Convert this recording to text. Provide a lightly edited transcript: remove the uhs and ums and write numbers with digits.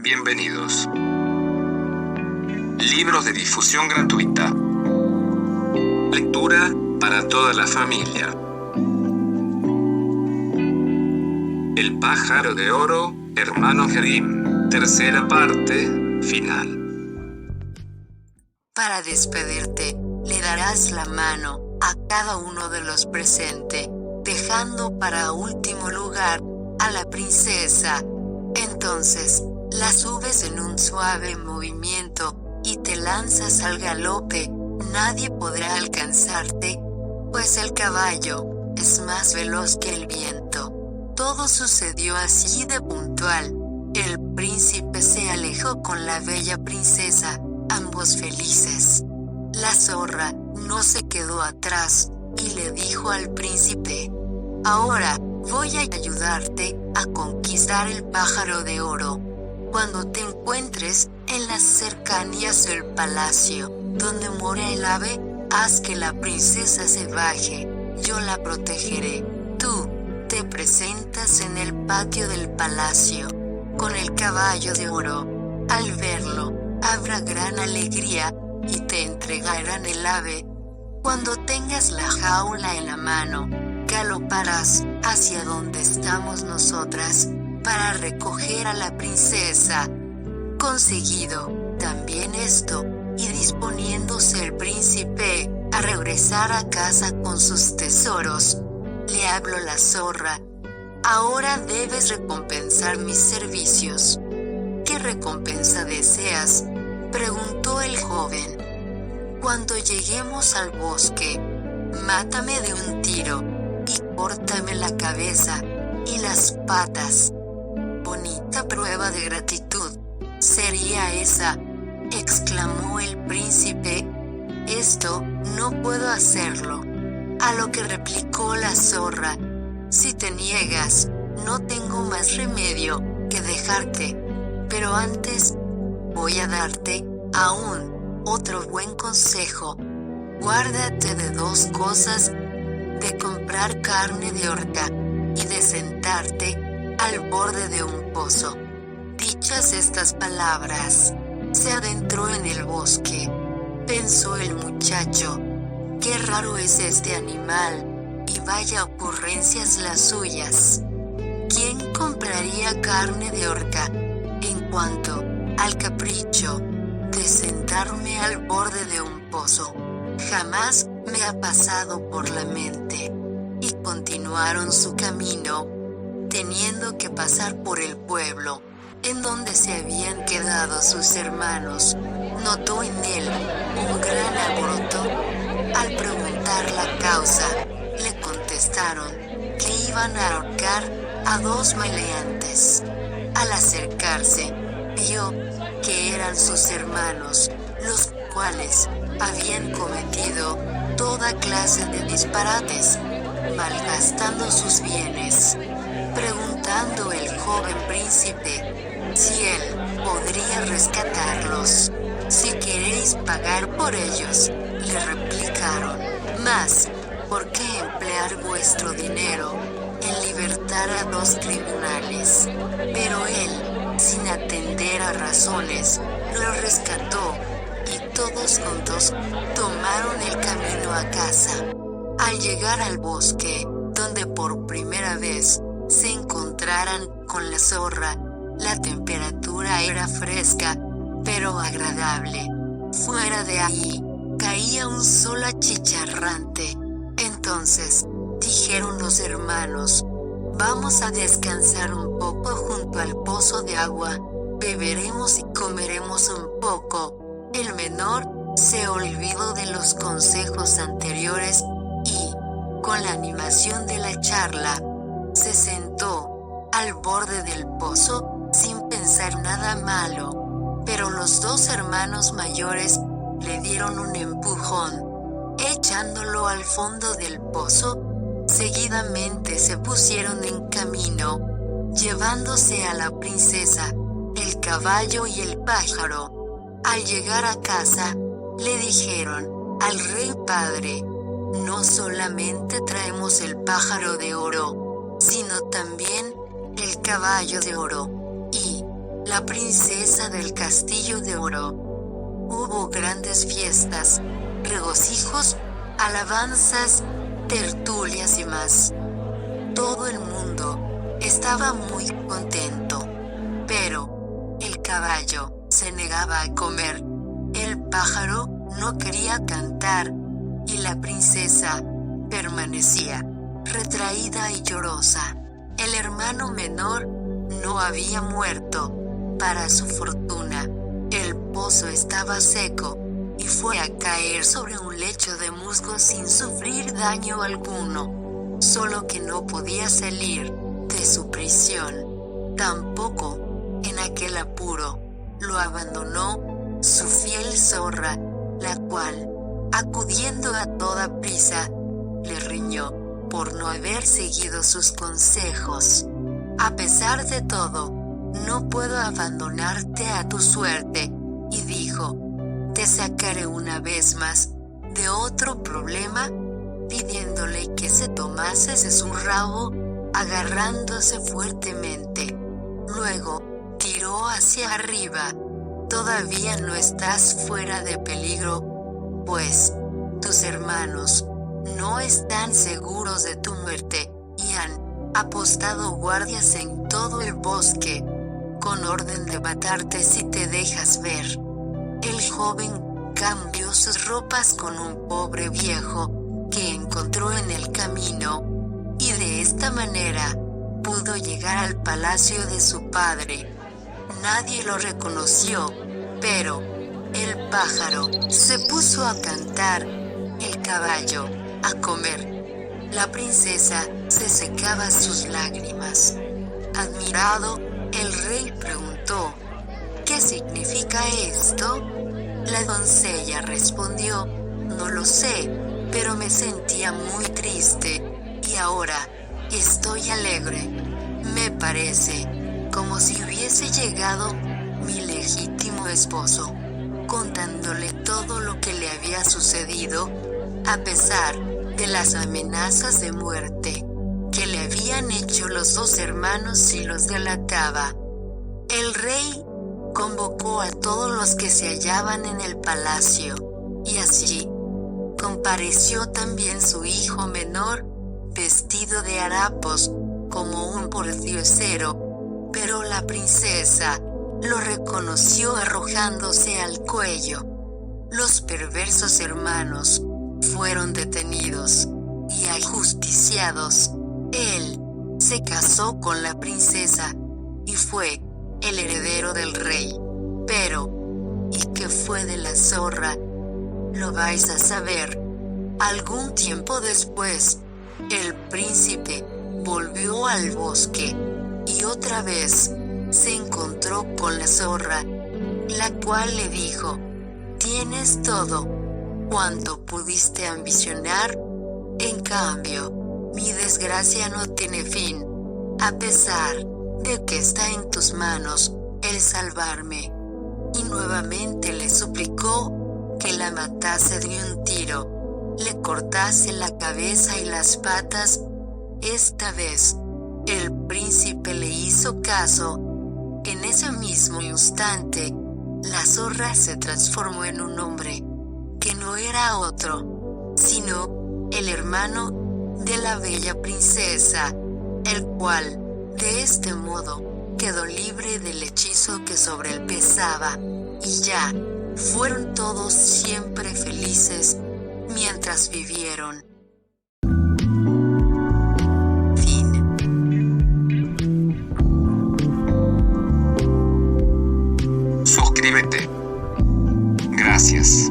Bienvenidos. Libros de difusión gratuita. Lectura para toda la familia. El pájaro de oro, Hermanos Grimm, tercera parte, final. Para despedirte, le darás la mano a cada uno de los presentes, dejando para último lugar a la princesa. Entonces, la subes en un suave movimiento y te lanzas al galope. Nadie podrá alcanzarte, pues el caballo es más veloz que el viento. Todo sucedió así de puntual. El príncipe se alejó con la bella princesa, ambos felices. La zorra no se quedó atrás y le dijo al príncipe: ahora voy a ayudarte a conquistar el pájaro de oro. Cuando te encuentres en las cercanías del palacio, donde mora el ave, haz que la princesa se baje. Yo la protegeré. Tú te presentas en el patio del palacio con el caballo de oro. Al verlo, habrá gran alegría y te entregarán el ave. Cuando tengas la jaula en la mano, galoparás hacia donde estamos nosotras para recoger a la princesa. Conseguido también esto, y disponiéndose el príncipe a regresar a casa con sus tesoros, le habló la zorra: ahora debes recompensar mis servicios. ¿Qué recompensa deseas?, preguntó el joven. Cuando lleguemos al bosque, mátame de un tiro y córtame la cabeza y las patas. Bonita prueba de gratitud sería esa, exclamó el príncipe. Esto no puedo hacerlo. A lo que replicó la zorra: si te niegas, no tengo más remedio que dejarte. Pero antes, voy a darte aún otro buen consejo. Guárdate de dos cosas: de comprar carne de horca y de sentarte al borde de un pozo. Dichas estas palabras, se adentró en el bosque. Pensó el muchacho: qué raro es este animal, y vaya ocurrencias las suyas. ¿Quién compraría carne de horca? En cuanto al capricho de sentarme al borde de un pozo, jamás me ha pasado por la mente. Y continuaron su camino, teniendo que pasar por el pueblo en donde se habían quedado sus hermanos. Notó en él un gran alboroto. Al preguntar la causa, le contestaron que iban a ahorcar a dos maleantes. Al acercarse, vio que eran sus hermanos, los cuales habían cometido toda clase de disparates, malgastando sus bienes. Preguntando el joven príncipe si él podría rescatarlos. Si queréis pagar por ellos, le replicaron. Mas, ¿por qué emplear vuestro dinero en libertar a dos criminales? Pero él, sin atender a razones, los rescató, y todos juntos tomaron el camino a casa. Al llegar al bosque, donde por primera vez se encontraran con la zorra, la temperatura era fresca, pero agradable. Fuera de ahí, caía un sol achicharrante. Entonces, dijeron los hermanos: vamos a descansar un poco junto al pozo de agua, beberemos y comeremos un poco. El menor se olvidó de los consejos anteriores y, con la animación de la charla, se sentó al borde del pozo sin pensar nada malo. Pero los dos hermanos mayores le dieron un empujón, echándolo al fondo del pozo. Seguidamente se pusieron en camino, llevándose a la princesa, el caballo y el pájaro. Al llegar a casa, le dijeron al rey padre: no solamente traemos el pájaro de oro, sino también el caballo de oro. Y, la princesa del castillo de oro. Hubo grandes fiestas, regocijos, alabanzas, tertulias y más. Todo el mundo estaba muy contento. Pero el caballo se negaba a comer, el pájaro no quería cantar y la princesa permanecía retraída y llorosa. El hermano menor no había muerto. Para su fortuna, el pozo estaba seco y fue a caer sobre un lecho de musgo sin sufrir daño alguno. Solo que no podía salir de su prisión. Tampoco, en aquel apuro, lo abandonó su fiel zorra, la cual, acudiendo a toda prisa, le riñó por no haber seguido sus consejos. A pesar de todo, no puedo abandonarte a tu suerte, y dijo, te sacaré una vez más de otro problema, pidiéndole que se tomase de su rabo, agarrándose fuertemente. Luego, tiró hacia arriba. Todavía no estás fuera de peligro, pues tus hermanos no están seguros de tu muerte, y han apostado guardias en todo el bosque, con orden de matarte si te dejas ver. El joven cambió sus ropas con un pobre viejo que encontró en el camino, y de esta manera pudo llegar al palacio de su padre. Nadie lo reconoció, pero el pájaro se puso a cantar, el caballo a comer. La princesa se secaba sus lágrimas. Admirado, el rey preguntó, ¿qué significa esto? La doncella respondió, no lo sé, pero me sentía muy triste, y ahora estoy alegre. Me parece como si hubiese llegado mi legítimo esposo, contándole todo lo que le había sucedido, a pesar de las amenazas de muerte que le habían hecho los dos hermanos y los delataba. El rey convocó a todos los que se hallaban en el palacio, y allí compareció también su hijo menor, vestido de harapos, como un pordiosero, pero la princesa lo reconoció arrojándose al cuello. Los perversos hermanos fueron detenidos y ajusticiados. Él se casó con la princesa y fue el heredero del rey. Pero, ¿y qué fue de la zorra? Lo vais a saber. Algún tiempo después, el príncipe volvió al bosque y otra vez se encontró con la zorra, la cual le dijo, tienes todo cuanto pudiste ambicionar, en cambio, mi desgracia no tiene fin, a pesar de que está en tus manos el salvarme. Y nuevamente le suplicó que la matase de un tiro, le cortase la cabeza y las patas. Esta vez, el príncipe le hizo caso. En ese mismo instante, la zorra se transformó en un hombre, que no era otro, sino el hermano de la bella princesa, el cual, de este modo, quedó libre del hechizo que sobre él pesaba, y ya, fueron todos siempre felices, mientras vivieron. Suscríbete. Gracias.